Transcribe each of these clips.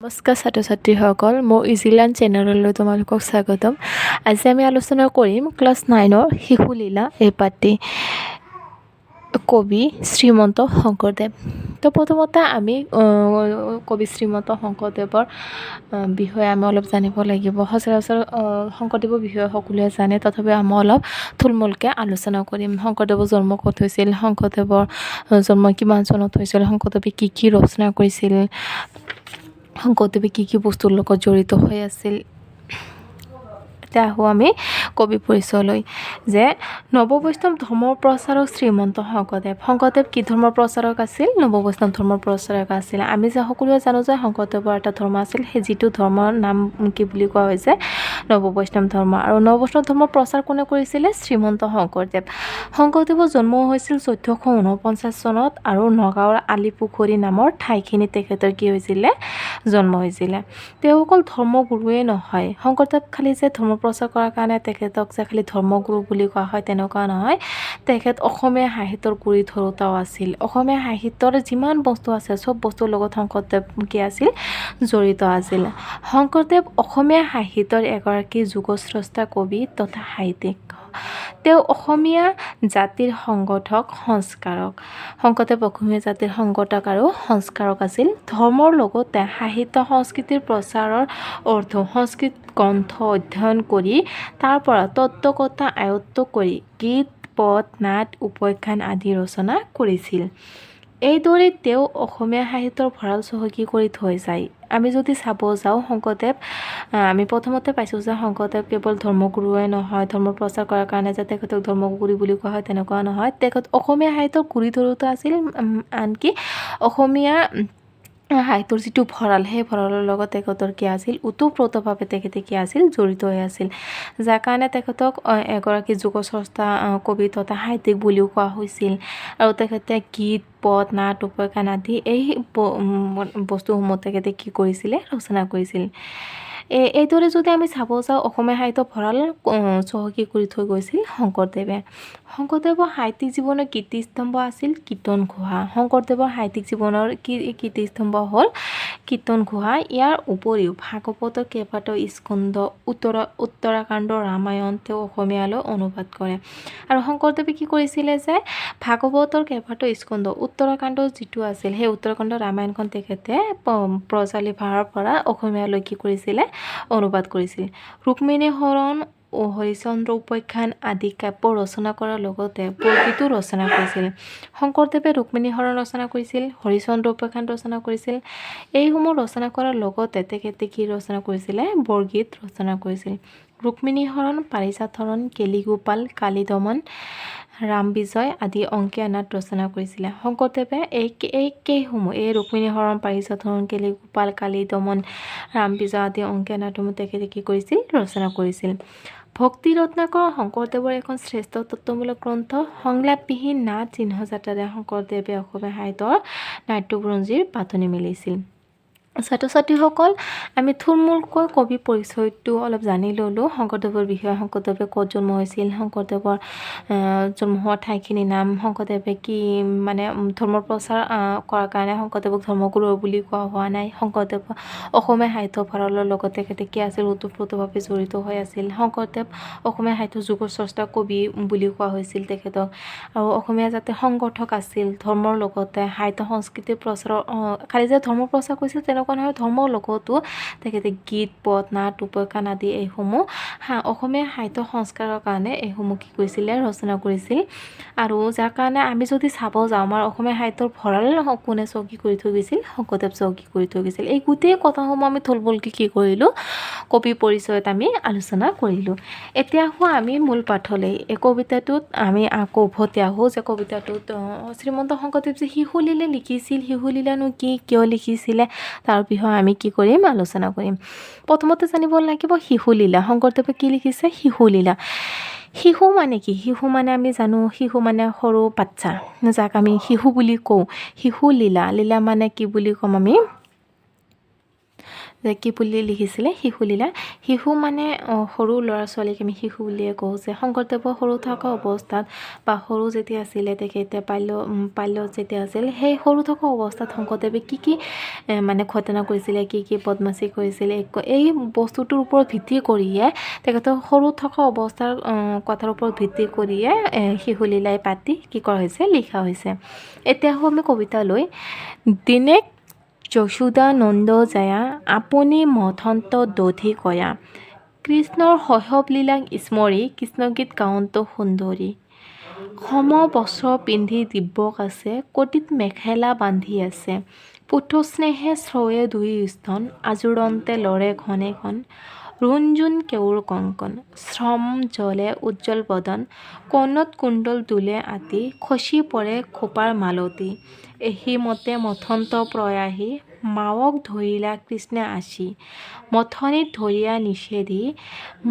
নমস্কাৰ ছাত্ৰ-ছাত্ৰীসকল, মোৰ ইজিলান চেনেললৈ তোমালোকক স্বাগতম। আজি আমি আলোচনা কৰিম ক্লাছ 9ৰ শিশুলীলা এই পাঠটি কবি শ্ৰীমন্ত শংকৰদেৱ। তো প্ৰথমতে আমি কবি শ্ৰীমন্ত শংকৰদেৱৰ বিষয়ে আমি অলপ জানিব লাগিব। সচৰাচৰ শংকৰদেৱৰ বিষয়ে সকলোৱে জানে, তথাপি আমি অলপ থুলমূলকৈ আলোচনা কৰিম। শংকৰদেৱৰ জন্ম ক'ত হৈছিল, শংকৰদেৱৰ জন্ম কিমান চনত হৈছিল, শংকৰদেৱে কি ৰচনা কৰিছিল, শংকৰদেৱে কি বস্তুৰ লগত জড়িত হৈ আছিল। এতিয়া আহোঁ আমি কবি পৰিচয়লৈ, যে নৱবৈষ্ণৱ ধৰ্মৰ প্ৰচাৰক শ্ৰীমন্ত শংকৰদেৱ। শংকৰদেৱ কি ধৰ্মৰ প্ৰচাৰক আছিল? নৱবৈষ্ণৱ ধৰ্মৰ প্ৰচাৰক আছিল। আমি যে সকলোৱে জানো যে শংকৰদেৱৰ এটা ধৰ্ম আছিল, সেই যিটো ধৰ্মৰ নাম কি বুলি কোৱা হৈছে নৱবৈষ্ণৱ ধৰ্ম। আৰু নৱবৈষ্ণৱ ধৰ্মৰ প্ৰচাৰ কোনে কৰিছিলে? শ্ৰীমন্ত শংকৰদেৱ। শংকৰদেৱৰ জন্ম হৈছিল 1449 চনত আৰু নগাঁৱৰ আলিপুখুৰী নামৰ ঠাইখিনিত তেখেতৰ কি হৈছিলে? জন্ম হৈছিলে। তেওঁ অকল ধৰ্মগুৰুৱে নহয়, শংকৰদেৱ খালি যে ধৰ্ম প্ৰচাৰ কৰাৰ কাৰণে তেখেতক যে খালি ধৰ্মগুৰু বুলি কোৱা হয় তেনেকুৱা নহয়। তেখেত অসমীয়া সাহিত্যৰ গুৰি ধৰোতাও আছিল। অসমীয়া সাহিত্যৰ যিমান বস্তু আছে চব বস্তুৰ লগত শংকৰদেৱ কি আছিল? জড়িত আছিল। শংকৰদেৱ অসমীয়া সাহিত্যৰ এগৰাকী যুগস্ৰষ্টা কবি তথা সাহিত্যিক। তেওঁ অসমীয়া জাতিৰ সংগঠক, সংস্কাৰক। শংকৰদেৱ অসমীয়া জাতিৰ সংগঠক আৰু সংস্কাৰক আছিল। ধৰ্মৰ লগতে সাহিত্য সংস্কৃতিৰ প্ৰচাৰৰ অৰ্থ সংস্কৃত গ্ৰন্থ অধ্যয়ন কৰি তাৰ পৰা তত্ত্বকথা আয়ত্ত কৰি গীত, পদ, নাট, উপাখ্যান আদি ৰচনা কৰিছিল। এইদৰে তেওঁ অসমীয়া সাহিত্যৰ ভঁৰাল চহকী কৰি থৈ যায়। আমি যদি চাব যাওঁ শংকৰদেৱ, আমি প্ৰথমতে পাইছোঁ যে শংকৰদেৱ কেৱল ধৰ্মগুৰুৱে নহয়, ধৰ্ম প্ৰচাৰ কৰাৰ কাৰণে যে তেখেতক ধৰ্মগুৰু বুলি কোৱা হয় তেনেকুৱা নহয়। তেখেত অসমীয়া সাহিত্যৰ গুৰি ধৰোতা আছিল। আনকি অসমীয়া সাহিত্যৰ যিটো ভঁৰাল, সেই ভঁৰালৰ লগত তেখেতৰ কি আছিল? ওতঃপ্ৰোতভাৱে তেখেতে কি আছিল? জড়িত হৈ আছিল। যাৰ কাৰণে তেখেতক এগৰাকী যুগস্ৰষ্টা কবি তথা সাহিত্যিক বুলিও কোৱা হৈছিল। আৰু তেখেতে গীত, পদ, নাট, উপাখ্যান আদি এই বস্তুসমূহ তেখেতে কি কৰিছিলে? ৰচনা কৰিছিল। এইদৰে যদি আমি চাব যাওঁ অসমীয়া সাহিত্য ভঁৰাল চহকী কৰি থৈ গৈছিল শংকৰদেৱে। শংকৰদেৱৰ সাহিত্যিক জীৱনৰ কীৰ্তিস্তম্ভ আছিল কীৰ্তন ঘোষা। শংকৰদেৱৰ সাহিত্যিক জীৱনৰ কীৰ্তিস্তম্ভ হ'ল কীৰ্তন ঘোষা। ইয়াৰ উপৰিও ভাগৱতৰ কেইবাটাও স্কন্ধ, উত্তৰাখণ্ড, ৰামায়ণ তেওঁ অসমীয়ালৈ অনুবাদ কৰে। আৰু শংকৰদেৱে কি কৰিছিলে যে ভাগৱতৰ কেইবাটাও স্কন্ধ, উত্তৰাখণ্ড যিটো আছিল সেই উত্তৰাখণ্ড ৰামায়ণখন তেখেতে ব্ৰজাৱলী ভাষাৰ পৰা অসমীয়ালৈ কি কৰিছিলে? অনুবাদ কৰিছিল। ৰুক্মিণী হৰণ, হৰিশ্চন্দ্ৰ উপাখ্যান আদি কাব্য ৰচনা কৰাৰ লগতে বৰগীতো ৰচনা কৰিছিল। শংকৰদেৱে ৰুক্মিণী হৰণ ৰচনা কৰিছিল, হৰিশ্চন্দ্ৰ উপাখ্যান ৰচনা কৰিছিল। এইসমূহ ৰচনা কৰাৰ লগতে তেখেতে কি ৰচনা কৰিছিলে? বৰগীত ৰচনা কৰিছিল। ৰুক্মিণী হৰণ, পাৰিজাত হৰণ, কেলিগোপাল, কালী দমন, ৰাম বিজয় আদি অংকীয়া নাট ৰচনা কৰিছিলে। শংকৰদেৱে এই ৰুক্মিণী হৰণ, পাৰিজাত হৰণ, কেলিগোপাল, কালী দমন, ৰাম বিজয় আদি অংকীয়া নাটসমূহ তেখেতে কি কৰিছিল? ৰচনা কৰিছিল। ভক্তি ৰত্নাকৰ শংকৰদেৱৰ এখন শ্ৰেষ্ঠ তত্ত্বমূলক গ্ৰন্থ। সংলাপবিহীন নাট চিহ্নযাত্ৰাৰে শংকৰদেৱে অসমীয়া সাহিত্যৰ নাট্যবুৰঞ্জীৰ পাতনি মেলিছিল। ছাত্ৰ-ছাত্ৰীসকল, আমি থুলমূলকৈ কবি পৰিচয়টো অলপ জানি ল'লোঁ। শংকৰদেৱৰ বিষয়ে, শংকৰদেৱে ক'ত জন্ম হৈছিল, শংকৰদেৱৰ জন্ম হোৱা ঠাইখিনিৰ নাম, শংকৰদেৱে কি ধৰ্ম প্ৰচাৰ কৰাৰ কাৰণে শংকৰদেৱক ধৰ্মগুৰু বুলি কোৱা হোৱা নাই। শংকৰদেৱ অসমীয়া সাহিত্য ভঁৰালৰ লগত তেখেতে কি আছিল? ওতঃপ্ৰোতভাৱে জড়িত হৈ আছিল। শংকৰদেৱ অসমীয়া সাহিত্যৰ যুগস্ৰষ্টা কবি বুলি কোৱা হৈছিল তেখেতক। আৰু অসমীয়া জাতিৰ সংগঠক আছিল। ধৰ্মৰ লগতে সাহিত্য সংস্কৃতিৰ প্ৰচাৰৰ খালি যে ধৰ্ম প্ৰচাৰ কৰিছিল তেনেকুৱা নহয়, ধৰ্মৰ লগতো তেখেতে গীত, পদ, নাট, উপাখ্যান আদি এইসমূহ অসমীয়া সাহিত্য সংস্কাৰৰ কাৰণে এইসমূহ কি কৰিছিলে? ৰচনা কৰিছিল। আৰু যাৰ কাৰণে আমি যদি চাব যাওঁ আমাৰ অসমীয়া সাহিত্যৰ ভঁৰাল কোনে চহকী কৰি থৈ গৈছিল? শংকৰদেৱ চহকী কৰি থৈ গৈছিল। এই গোটেই কথাসমূহ আমি থুলমূলকৈ কি কৰিলোঁ? কবি পৰিচয়ত আমি আলোচনা কৰিলোঁ। এতিয়া আহোঁ আমি মূল পাঠলৈ। এই কবিতাটোত আমি আকৌ উভতি আহোঁ যে কবিতাটোত শ্ৰীমন্ত শংকৰদেৱ যে শিশুলীলা লিখিছিল, শিশুলীলানো কি, কিয় লিখিছিলে তাৰ বিষয়ে আমি কি কৰিম? আলোচনা কৰিম। প্ৰথমতে জানিব লাগিব শিশুলীলা। শংকৰদেৱে কি লিখিছে? শিশুলীলা। শিশু মানে কি? শিশু মানে আমি জানো শিশু মানে সৰু বাচ্চা, যাক আমি শিশু বুলি কওঁ। শিশু লীলা, লীলা মানে কি বুলি ক'ম আমি? যে কি বুলি লিখিছিলে শিশুলীলা। শিশু মানে সৰু ল'ৰা ছোৱালীক আমি শিশু বুলিয়ে কওঁ। যে শংকৰদেৱৰ সৰু থকা অৱস্থাত বা সৰু যেতিয়া আছিলে তেখেতে বাল্যত যেতিয়া আছিল, সেই সৰু থকা অৱস্থাত শংকৰদেৱে কি মানে ঘটনা কৰিছিলে, কি বদমাচি কৰিছিলে, এই বস্তুটোৰ ওপৰত ভিত্তি কৰিয়ে তেখেতৰ সৰু থকা অৱস্থাৰ কথাৰ ওপৰত ভিত্তি কৰিয়ে শিশুলীলাই পাতি কি কৰা হৈছে, লিখা হৈছে। এতিয়া আহোঁ আমি কবিতালৈ। দিনেক যশোদা নন্দ জায়া আপুনি মথন্ত দধি কয়া, কৃষ্ণৰ শৈশৱলীলাক স্মৰি কৃষ্ণগীত গাৱন্ত সুন্দৰী। সম বস্ত্ৰ পিন্ধি দিব্যক আছে, কটিত মেখেলা বান্ধি আছে, পুত্ৰ স্নেহে শ্ৰয়ে দুই স্তন, আজোৰন্তে লৰে ঘনে ঘন, ৰুণজুণ কেউৰ কংকন, শ্ৰম জলে উজ্জ্বল বদন, কৰ্ণত কুণ্ডল দুলে আতি, খচি পৰে খোপাৰ মালতী, এহি মতে মথন্ত প্ৰয়াহী, মাৱক ধৰিলা কৃষ্ণে আসি, মথনিত ধৰিয়া নিষেধি,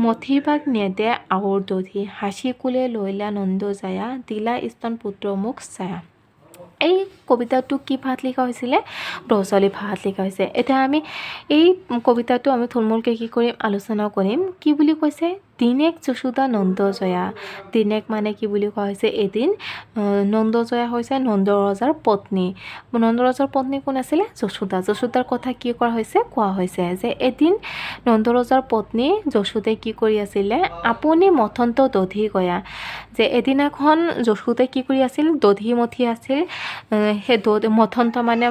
মথিবাক নেদে আউৰ দধি, হাসি কুলে লৈলা নন্দ জায়া, দিলা স্তন পুত্ৰ মুখ ছায়া। এই কবিতাটো কি ভাষাত লিখা হৈছিলে? ব্ৰজাৱলী ভাষাত লিখা হৈছে। এতিয়া আমি এই কবিতাটো আমি থুলমূলকৈ কি কৰিম, আলোচনা কৰিম। কি বুলি কৈছে? দিনেক যশোদা নন্দজয়া। দিনেক মানে কি বুলি কোৱা হৈছে? এদিন। নন্দজয়া হৈছে নন্দ ৰজাৰ পত্নী। নন্দ ৰজাৰ পত্নী কোন আছিলে? যশোদা। যশোদাৰ কথা কি কৰা হৈছে? কোৱা হৈছে যে এদিন নন্দ ৰজাৰ পত্নী যশোদাই কি কৰি আছিলে? আপুনি মথন্ত দধি গয়া। যে এদিনাখন যশোদাই কি কৰি আছিল? দধি মঠি আছিল। সেই মথন্ত মানে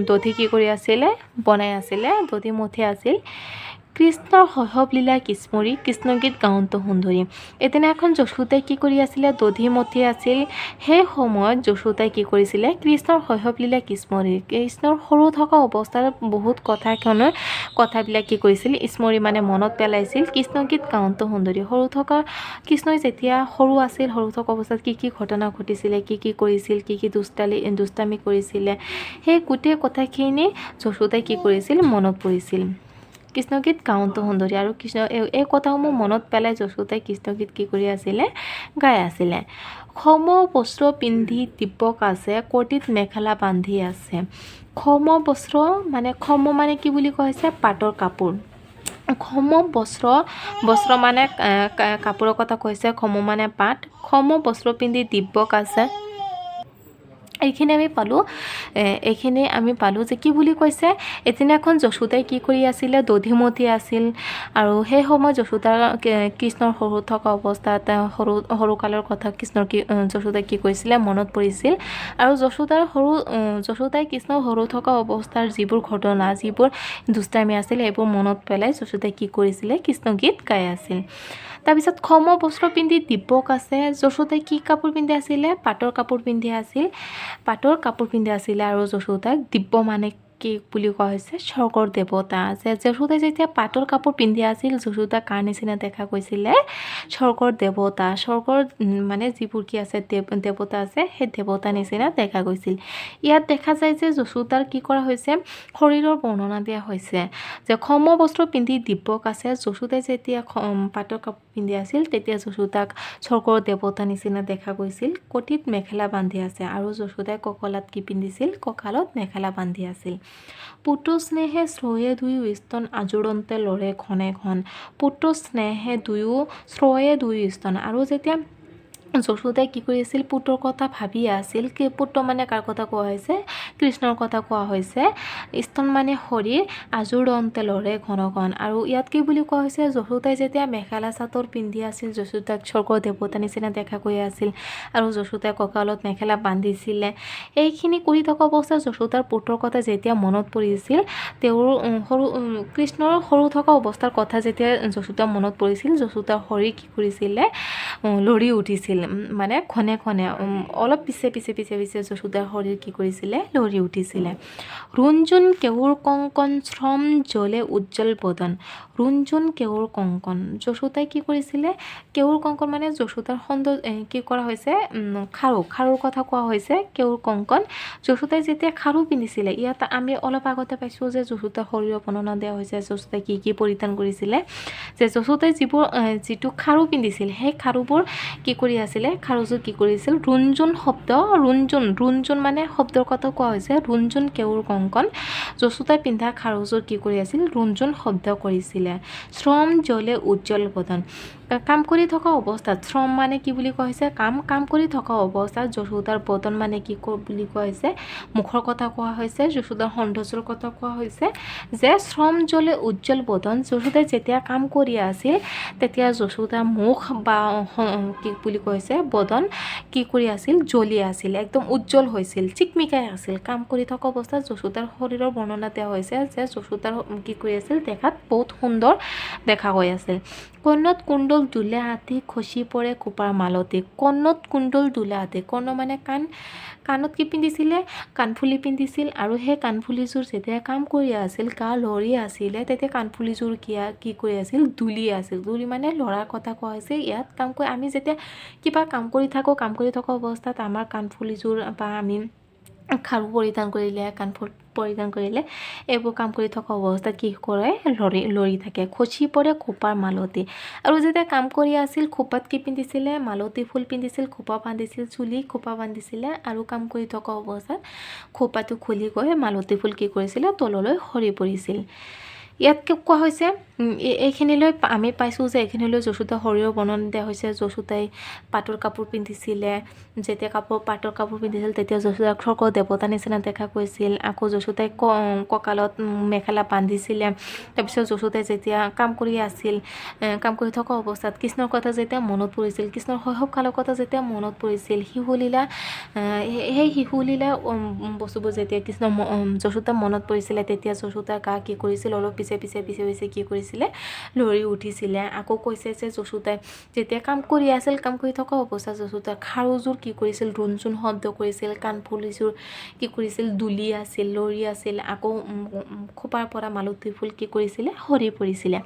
দধি কি কৰি আছিলে? বনাই আছিলে, দধি মঠি আছিল। কৃষ্ণৰ শৈশৱলীলা স্মৰি কৃষ্ণগীত গাৱন্ত সুন্দৰী। এদিনাখন যশোদাই কি কৰি আছিলে? দধি মঠি আছিল। সেই সময়ত যশোদাই কি কৰিছিলে? কৃষ্ণৰ শৈশৱলীলা স্মৰি, কৃষ্ণৰ সৰু থকা অৱস্থাৰ বহুত কথাবিলাক কি কৰিছিল? স্মৰি মানে মনত পেলাইছিল। কৃষ্ণগীত গাৱন্ত সুন্দৰী, সৰু থকা কৃষ্ণই যেতিয়া সৰু আছিল, সৰু থকা অৱস্থাত কি ঘটনা ঘটিছিলে, কি কৰিছিল, কি দুষ্টামি কৰিছিলে, সেই গোটেই কথাখিনি যশোদাই কি কৰিছিল? মনত পৰিছিল। কৃষ্ণগীত গাৱন্ত সুন্দৰী। আৰু কৃষ্ণ এই কথাসমূহ মনত পেলাই যশোদাই কৃষ্ণগীত কি কৰি আছিলে? গাই আছিলে। সম বস্ত্ৰ পিন্ধি দিব্যক আছে, কটিত মেখেলা বান্ধি আছে। সম বস্ত্ৰ মানে কি বুলি কোৱা হৈছে? পাটৰ কাপোৰ। সম বস্ত্ৰ মানে কাপোৰৰ কথা কৈছে। সম মানে পাট। সম বস্ত্ৰ পিন্ধি দিব্যক আছে। এইখিনি আমি পালোঁ যে কি বুলি কৈছে? এদিনাখন যশোদাই কি কৰি আছিলে? দধি মঠি আছিল। আৰু সেই সময়ত কৃষ্ণৰ সৰু থকা অৱস্থাত সৰুকালৰ কথা যশোদাই কি কৰিছিলে? মনত পৰিছিল। আৰু যশোদাই কৃষ্ণৰ সৰু থকা অৱস্থাৰ যিবোৰ ঘটনা, যিবোৰ দুষ্টামি আছিল, সেইবোৰ মনত পেলাই যশোদাই কি কৰিছিলে? কৃষ্ণগীত গাই আছিল। তাৰপিছত সম বস্ত্ৰ পিন্ধি দিব্যক আছে। যশোদাই কি কাপোৰ পিন্ধি আছিলে? পাটৰ কাপোৰ পিন্ধি আছিলে। আৰু যশোদাক দিব্য মানে কি বুলি কোৱা হৈছে? স্বৰ্গৰ দেৱতা। যশোদাই যেতিয়া পাটৰ কাপোৰ পিন্ধি আছিল, যশোদা কাৰ নিচিনা দেখা গৈছিলে? স্বৰ্গৰ দেৱতা। স্বৰ্গৰ মানে যিবোৰ কি আছে দেৱতা আছে, সেই দেৱতা নিচিনা দেখা গৈছিল। ইয়াত দেখা যায় যে যশোদাৰ কি কৰা হৈছে? শৰীৰৰ বৰ্ণনা দিয়া হৈছে। যে সম বস্ত্ৰ পিন্ধি দিব্যক আছে। যশোদাই যেতিয়া পাটৰ কাপোৰ পিন্ধি আছিল, তেতিয়া যশোদাক স্বৰ্গৰ দেৱতা নিচিনা দেখা গৈছিল। কটিত মেখেলা বান্ধি আছে। আৰু যশোদাই কঁকালত কি পিন্ধিছিল? কঁকালত মেখেলা বান্ধি আছিল। পুত্ৰ স্নেহে শ্ৰয়ে দুয়ো স্তন, আজোৰন্তে লৰে ঘনে ঘন। পুত্ৰ স্নেহে শ্ৰয়ে দুয়ো স্তন। আৰু যেতিয়া যশোদাই কি কৰিছিল? পুত্ৰৰ কথা ভাবি আছিল। পুত্ৰ মানে কাৰ কথা কোৱা হৈছে? কৃষ্ণৰ কথা কোৱা হৈছে। স্তন মানে শৰীৰ, আজোৰন্তে লৰে ঘন ঘন। আৰু ইয়াত কি বুলি কোৱা হৈছে? যশোদাই যেতিয়া মেখেলা চাদৰ পিন্ধি আছিল, যশোদাক স্বৰ্গৰ দেৱতা নিচিনা দেখা গৈ আছিল। আৰু যশোদাই কঁকালত মেখেলা বান্ধিছিলে। এইখিনি কৰি থকা অৱস্থাত যশোদাৰ পুত্ৰৰ কথা যেতিয়া মনত পৰিছিল, কৃষ্ণৰ সৰু থকা অৱস্থাৰ কথা যেতিয়া যশোদাৰ মনত পৰিছিল, যশোদাৰ শৰীৰ কি কৰিছিলে? লৰি উঠিছিল। মানে ঘনে ঘনে, অলপ পিছে যশোদাৰ শৰীৰ কি কৰিছিলে? লৰি উঠিছিলে। ৰুণজুণ কেউৰ কংকন, শ্ৰম জলে উজ্জ্বল বদন। ৰুণজুণ কেউৰ কংকন। যশোদাই কি কৰিছিলে? কেউৰ কংকন মানে যশোদাৰ কি কৰা হৈছে? খাৰুৰ কথা কোৱা হৈছে। কেউৰ কংকন। যশোদাই যেতিয়া খাৰু পিন্ধিছিলে, ইয়াত আমি অলপ আগতে পাইছোঁ যে যশোদাৰ শৰীৰৰ বৰ্ণনা দিয়া হৈছে। যশোদাই কি পৰিধান কৰিছিলে? যে যশোদাই যিটো খাৰু পিন্ধিছিল, সেই খাৰুবোৰ কি কৰি আছিলে খাৰুযোৰ কি কৰিছিল ৰুণজুণ শব্দ ৰুণজুণ মানে শব্দৰ কথা কোৱা হৈছে ৰুণজুণ কেউৰ কংকণ যশোদাই পিন্ধা খাৰুযোৰ কি কৰি আছিল ৰুণজুণ শব্দ কৰিছিলে শ্ৰম জ্বলে উজ্জ্বল বদন কাম কৰি থকা অৱস্থাত শ্ৰম মানে কি বুলি কোৱা হৈছে কাম কৰি থকা অৱস্থাত যশোদাৰ বদন মানে কি বুলি কোৱা হৈছে মুখৰ কথা কোৱা হৈছে যশোদাৰ সৌন্দৰ্যৰ কথা কোৱা হৈছে যে শ্ৰম জ্বলে উজ্জ্বল বদন যশোদাই যেতিয়া কাম কৰি আছিল তেতিয়া যশোদাৰ মুখ বা কি বুলি কৈছে বদন কি কৰি আছিল জ্বলি আছিল একদম উজ্জ্বল হৈছিল চিকমিকাই আছিল কাম কৰি থকা অৱস্থাত যশোদাৰ শৰীৰৰ বৰ্ণনা দিয়া হৈছে যে যশোদাৰ কি কৰি আছিল দেখাত বহুত সুন্দৰ দেখা গৈ আছিল কৰ্ণত কুণ্ডল দুলে হাতী খচি পৰে খোপাৰ মালতী কৰ্ণত কুণ্ডল দুলে হাতী কৰ্ণ মানে কাণত কি পিন্ধিছিলে কাণফুলি পিন্ধিছিল আৰু সেই কাণফুলিযোৰ যেতিয়া কাম কৰি আছিল গা লৰি আছিলে তেতিয়া কাণফুলিযোৰ কি কৰি আছিল দুলি আছিল দুলি মানে লৰাৰ কথা কোৱা হৈছে ইয়াত কাম কৰি আমি যেতিয়া কিবা কাম কৰি থকা অৱস্থাত আমাৰ কাণফুলিযোৰ বা আমি খাৰু পৰিধান কৰিলে এইবোৰ কাম কৰি থকা অৱস্থাত কি কৰে লৰি থাকে খচি পৰে খোপাৰ মালতী আৰু যেতিয়া কাম কৰি আছিল খোপাত কি পিন্ধিছিলে মালতী ফুল পিন্ধিছিল খোপা বান্ধিছিল চুলি খোপা বান্ধিছিলে আৰু কাম কৰি থকা অৱস্থাত খোপাটো খুলি গৈ মালতী ফুল কি কৰিছিলে তললৈ সৰি পৰিছিল ইয়াত কোৱা হৈছে এইখিনিলৈ আমি পাইছোঁ যে এইখিনিলৈ যশোদা শৰীৰৰ বৰ্ণনা দিয়া হৈছে যশোদাই পাটৰ কাপোৰ পিন্ধিছিলে যেতিয়া পাটৰ কাপোৰ পিন্ধিছিল তেতিয়া যশোদাক স্বৰ্গৰ দেৱতা নিচিনা দেখা গৈছিল আকৌ যশোদাই কঁকালত মেখেলা বান্ধিছিলে তাৰপিছত যশোদাই যেতিয়া কাম কৰি আছিল কাম কৰি থকা অৱস্থাত কৃষ্ণৰ কথা যেতিয়া মনত পৰিছিল কৃষ্ণৰ শৈশৱকালৰ কথা যেতিয়া মনত পৰিছিল শিশুলীলা সেই শিশুলীলা বস্তুবোৰ যেতিয়া কৃষ্ণ যশোদা মনত পৰিছিলে তেতিয়া যশোদাৰ গা কি কৰিছিল অলপ পিছে কি কৰিছিলে লৰি উঠিছিলে আকৌ কৈছে যে যশোদাই যেতিয়া কাম কৰি আছিল কাম কৰি থকা অৱস্থাত যশোদাৰ খাৰুযোৰ কি কৰিছিল ৰুণজুণ শব্দ কৰিছিল কাণফুলিযোৰ কি কৰিছিল দুলি আছিল লৰি আছিল আকৌ খোপাৰ পৰা মালতী ফুল কি কৰিছিলে সৰি পৰিছিলে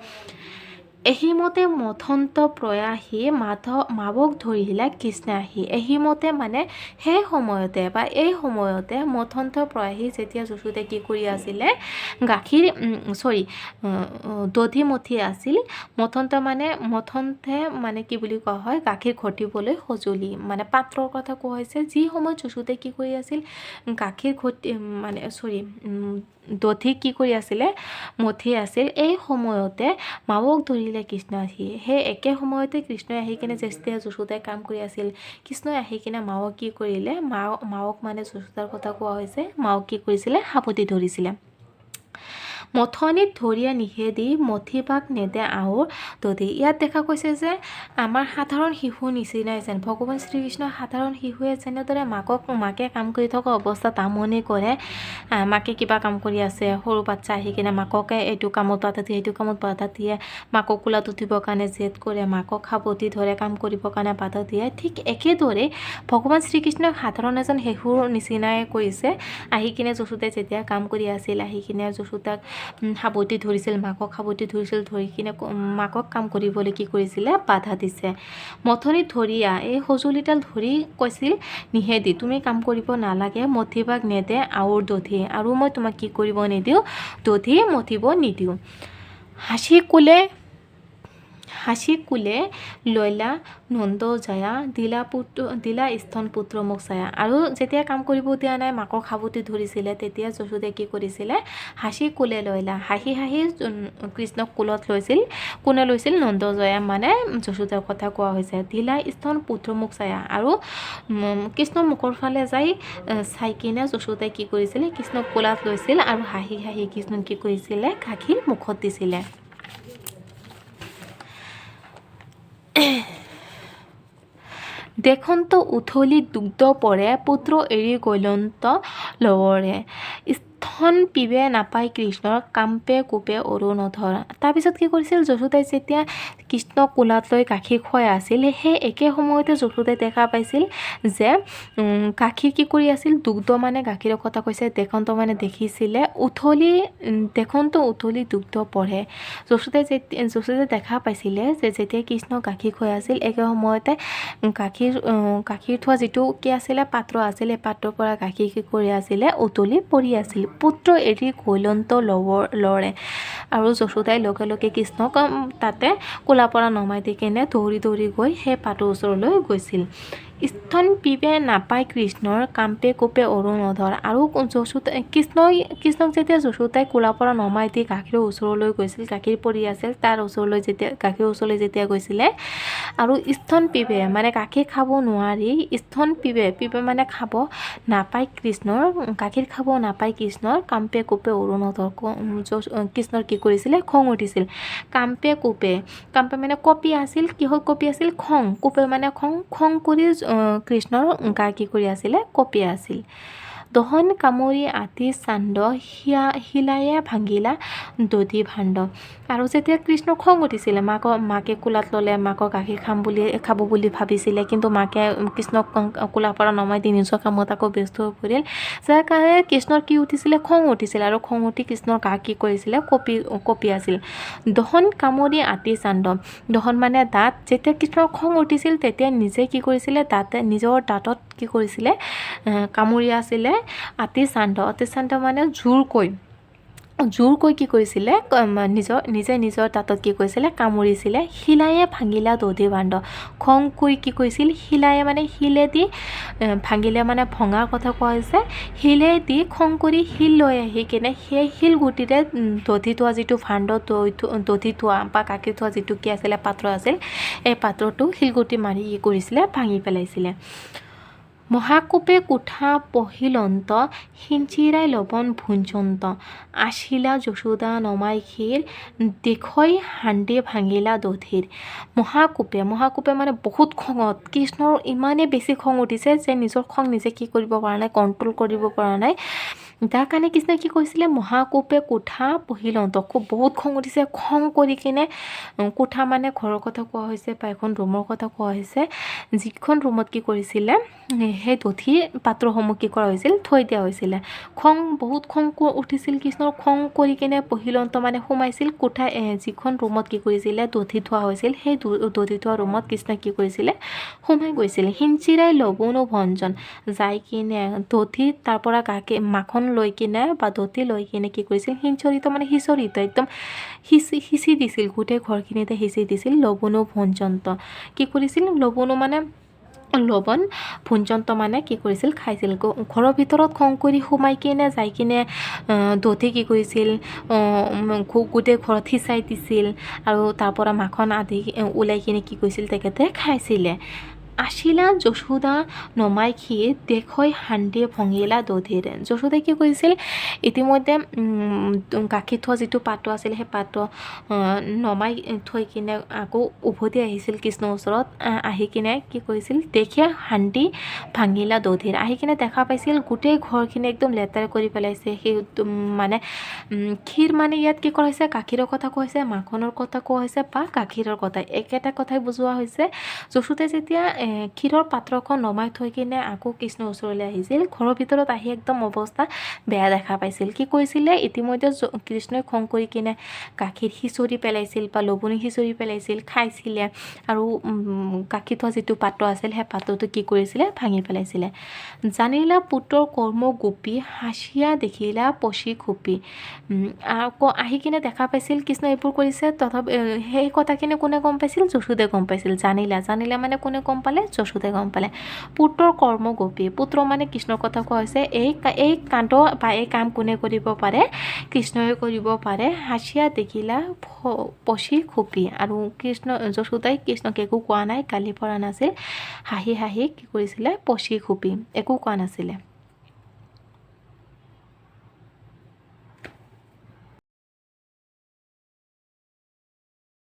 এহিমতে মথন্ত প্ৰয়াসী মাৱক ধৰিলে কৃষ্ণ আহি এহিমতে মানে সেই সময়তে বা এই সময়তে মথন্ত প্ৰয়াসী যেতিয়া যশোদে কি কৰি আছিলে গাখীৰ দধি মঠি আছিল মথন্তে মানে কি বুলি কোৱা হয় গাখীৰ ঘটিবলৈ সঁজুলি মানে পাত্ৰৰ কথা কোৱা হৈছে যি সময়ত যশোদে কি কৰি আছিল গাখীৰ দধি কি কৰি আছিলে মঠি আছিল এই সময়তে মাৱক ধৰিলে কৃষ্ণ আহি সেই একে সময়তে কৃষ্ণই আহি কিনে যেতিয়া যশোদাই কাম কৰি আছিল কৃষ্ণই আহি কিনে মাৱক কি কৰিলে মাৱক মানে যশোদাৰ কথা কোৱা হৈছে মাৱক কি কৰিছিলে সাৱটি ধৰিছিলে মথনিত ধৰিয়া নিষেধি মথিবাক নেদে আউৰ দধি ইয়াত দেখা গৈছে যে আমাৰ সাধাৰণ শিশু নিচিনাই যেন ভগৱান শ্ৰীকৃষ্ণ সাধাৰণ শিশুৱে যেনেদৰে মাকে কাম কৰি থকা অৱস্থাত আমনি কৰে মাকে কিবা কাম কৰি আছে সৰু বাচ্চা আহি কিনে মাককে এইটো কামত বাধা দিয়ে এইটো কামত বাধা দিয়ে মাকক কোলাত উঠিবৰ কাৰণে জেদ কৰে মাকক সাৱটি ধৰে কাম কৰিবৰ কাৰণে বাধা দিয়ে ঠিক একেদৰে ভগৱান শ্ৰীকৃষ্ণক সাধাৰণ এজন শিশুৰ নিচিনাই কৰিছে আহি কিনে যশোদাই যেতিয়া কাম কৰি আছিল আহি কিনে যশোদাক সাৱটি ধৰিছিল মাকক সাৱটি ধৰিছিল ধৰি কিনে মাকক কাম কৰিবলৈ কি কৰিছিলে বাধা দিছে মথনিত ধৰিয়া এই সঁজুলিডাল ধৰি কৈছিল নিষেধি তুমি কাম কৰিব নালাগে মঠিবাক নেদে আউৰ দধি আৰু মই তোমাক কি কৰিব নিদিওঁ দধি মঠিব নিদিওঁ হাসি কুলে লৈলা নন্দ জায়া দিলা স্তন পুত্ৰ মোক ছায়া আৰু যেতিয়া কাম কৰিব দিয়া নাই মাকক সাৱটি ধৰিছিলে তেতিয়া যশোদে কি কৰিছিলে হাসি কুলে লৈলা হাঁহি কৃষ্ণক কোলত লৈছিল কোনে লৈছিল নন্দ জয়া মানে যশোদাৰ কথা কোৱা হৈছে দিলা স্তন পুত্ৰ মোক ছায়া আৰু কৃষ্ণৰ মুখৰ ফালে চাই কিনে যশোদাই কি কৰিছিলে কৃষ্ণক কোলাত লৈছিল আৰু হাঁহি কৃষ্ণক কি কৰিছিলে গাখীৰ মুখত দিছিলে দেখন্ত উথলি দুগ্ধ পৰে পুত্ৰ এৰি গৈলন্ত লৱৰে স্তন পিবে নাপায় কৃষ্ণৰ কাম্পে কোপে অৰুণধৰ তাৰপিছত কি কৰিছিল যশোদাই যেতিয়া কৃষ্ণ কোলাত লৈ গাখীৰ খুৱাই আছিল সেই একে সময়তে যশোদাই দেখা পাইছিল যে গাখীৰ কি কৰি আছিল দুগ্ধ মানে গাখীৰৰ কথা কৈছে দেখন্ত মানে দেখিছিলে দেখন্ত উথলি দুগ্ধ পঢ়ে যশোদাই দেখা পাইছিলে যে যেতিয়া কৃষ্ণ গাখীৰ খুৱাই আছিল একে সময়তে গাখীৰ থোৱা যিটো কি আছিলে পাত্ৰ আছিলে এই পাত্ৰৰ পৰা গাখীৰ কি কৰি আছিলে উতলি পৰি আছিল পুত্ৰ এৰি কৈলন্ত লৰে আৰু যশোদাই লগে লগে কৃষ্ণক তাতে কোলাৰ পৰা নমাই দি কিনে দৌৰি দৌৰি গৈ সেই পাতৰ ওচৰলৈ গৈছিল। স্তন পিবে নাপায় কৃষ্ণৰ কাম্পে কোপে অৰুণধৰ। আৰু কৃষ্ণক যেতিয়া যশোদাই কোলাৰ পৰা নমাই দি গাখীৰৰ ওচৰলৈ গৈছিল, গাখীৰ পৰি আছিল তাৰ ওচৰলৈ গাখীৰৰ ওচৰলৈ যেতিয়া গৈছিলে, আৰু স্তন পিবে মানে গাখীৰ খাব নোৱাৰি, স্তন পিবে মানে খাব নাপায় কৃষ্ণৰ, গাখীৰ খাব নাপায় কৃষ্ণৰ কাম্পে কোপে অৰুণধৰ। কৃষ্ণৰ কি কৰিছিলে? খং উঠিছিল। কাম্পে মানে কপি আছিল, কিহৰ কপি আছিল? খং। কোপে মানে খং কৰি কৃষ্ণৰ গা কি কৰি আছিলে? কপিয়াই আছিল। দহন কামুৰি আতি চান্দ শিলায়ে ভাঙিলা দধি ভাণ্ড। আৰু যেতিয়া কৃষ্ণৰ খং উঠিছিলে, মাকে কোলাত ল'লে, মাকৰ গাখীৰ খাব বুলি ভাবিছিলে, কিন্তু মাকে কৃষ্ণক কোলাৰ পৰা নমাই দি নিজৰ কামত আকৌ ব্যস্ত হৈ পৰিল, যাৰ কাৰণে কৃষ্ণৰ কি উঠিছিলে? খং উঠিছিল। আৰু খং উঠি কৃষ্ণৰ গা কি কৰিছিলে? কপিয়াইছিল। দহন কামুৰি আতি চান্দ, দহন মানে দাঁত। যেতিয়া কৃষ্ণৰ খং উঠিছিল তেতিয়া নিজে কি কৰিছিলে? নিজৰ দাঁতত কি কৰিছিলে? কামুৰি আছিলে। আতি চান্দ মানে জোৰকৈ কি কৰিছিলে? নিজৰ দাঁতত কি কৰিছিলে? কামুৰিছিলে। শিলায়ে ভাঙিলা দধি ভাণ্ড। খং কৰি কি কৰিছিল? শিলায়ে মানে শিলেদি, ভাঙিলে মানে ভঙাৰ কথা কোৱা হৈছে, শিলেদি খং কৰি শিল লৈ আহি কিনে সেই শিলগুটিৰে দধি থোৱা যিটো ভাণ্ড, দধি থোৱা বা গাখীৰ থোৱা যিটো কি আছিলে? পাত্ৰ আছিল, এই পাত্ৰটো শিলগুটি মাৰি কি কৰিছিলে? ভাঙি পেলাইছিলে। মহাকোপে কোঠা পহিলন্ত সিঞ্চিৰাই লবণ ভুঞ্জন্ত। আছিলা যশোদা নমাই ক্ষীৰ দেখৈ হাণ্ডি ভাঙিলা দধিৰ। মহাকোপে মানে বহুত খঙত, কৃষ্ণৰ ইমানেই বেছি খং উঠিছে যে নিজৰ খং নিজে কি কৰিব পৰা নাই? কণ্ট্ৰল কৰিব পৰা নাই। যাৰ কাৰণে কৃষ্ণই কি কৰিছিলে? মহাকোপে কোঠা পহিলন্ত, বহুত খং উঠিছে। খং কৰি কিনে, কোঠা মানে ঘৰৰ কথা কোৱা হৈছে বা এখন ৰুমৰ কথা কোৱা হৈছে, যিখন ৰুমত কি কৰিছিলে? সেই দধি পাত্ৰসমূহ কি কৰা হৈছিল? থৈ দিয়া হৈছিলে। বহুত খং উঠিছিল কৃষ্ণৰ। খং কৰি কিনে পহিলন্ত মানে সোমাইছিল কোঠা, যিখন ৰুমত কি কৰিছিলে? দধি থোৱা হৈছিল, সেই দধি থোৱা ৰুমত কৃষ্ণই কি কৰিছিলে? সোমাই গৈছিল। সিঞ্চিৰাই লবণো ভঞ্জন, যাই কিনে দধি তাৰ পৰা মাখন লৈ কিনে বা দধি লৈ কিনে কি কৰিছিল? সিঁচৰিত একদম সিঁচি দিছিল, গোটেই ঘৰখিনিতে সিঁচি দিছিল। লবণো ভঞ্জন্ত কি কৰিছিল? লবণ ভুঞ্জন্ত মানে কি কৰিছিল? খাইছিল। ঘৰৰ ভিতৰত খং কৰি সোমাই কিনে যাই কিনে দধি কি কৰিছিল? গোটেই ঘৰত সিঁচাই দিছিল, আৰু তাৰ পৰা মাখন আদি ওলাই কিনে কি কৰিছিল? তেখেতে খাইছিলে। আছিলা যশোদা নমাই ক্ষীৰ দেখৈ হাণ্ডি ভঙিলা দধিৰ। যশোদাই কি কৰিছিল? ইতিমধ্যে গাখীৰ থোৱা যিটো পাত্ৰ আছিল, সেই পাত্ৰ নমাই থৈ কিনে আকৌ উভতি আহিছিল কৃষ্ণৰ ওচৰত। আহি কিনে কি কৰিছিল? দেখে হাণ্ডি ভাঙিলা দধিৰ। আহি কিনে দেখা পাইছিল গোটেই ঘৰখিনি একদম লেতেৰা কৰি পেলাইছে। সেই মানে ক্ষীৰ মানে ইয়াত কি কৰা হৈছে? গাখীৰৰ কথা কোৱা হৈছে, মাখনৰ কথা কোৱা হৈছে বা গাখীৰৰ কথা, একেটা কথাই বুজোৱা হৈছে। যশোদাই যেতিয়া ক্ষীৰৰ পাত্ৰখন নমাই থৈ কিনে আকৌ কৃষ্ণৰ ওচৰলৈ আহিছিল, ঘৰৰ ভিতৰত আহি একদম অৱস্থা বেয়া দেখা পাইছিল। কি কৰিছিলে? ইতিমধ্যে কৃষ্ণই খং কৰি কিনে গাখীৰ সিঁচৰি পেলাইছিল বা লবণী সিঁচৰি পেলাইছিল, খাইছিলে, আৰু গাখীৰ থোৱা যিটো পাত্ৰ আছিল, সেই পাত্ৰটো কি কৰিছিলে? ভাঙি পেলাইছিলে। জানিলা পুত্ৰৰ কৰ্ম গোপী, হাঁচিয়া দেখিলা পচি খুপি। আকৌ আহি কিনে দেখা পাইছিল কৃষ্ণ এইবোৰ কৰিছে, তথাপি সেই কথাখিনি কোনে গম পাইছিল? যশোদাই গম পাইছিল। জানিলা মানে কোনে গম পালে? যশোদাই গম পালে। পুত্ৰৰ কৰ্ম গোপী, পুত্ৰ মানে কৃষ্ণৰ কথা কোৱা হৈছে। এই কাণ্ড বা এই কাম কোনে কৰিব পাৰে? কৃষ্ণই কৰিব পাৰে। হাঁচিয়া দেখিলা পচি খুপি। আৰু যশোদাই কৃষ্ণক একো কোৱা নাই, গালি পৰা নাছিল, হাঁহি কি কৰিছিলে? পচি খুপি, একো কোৱা নাছিলে।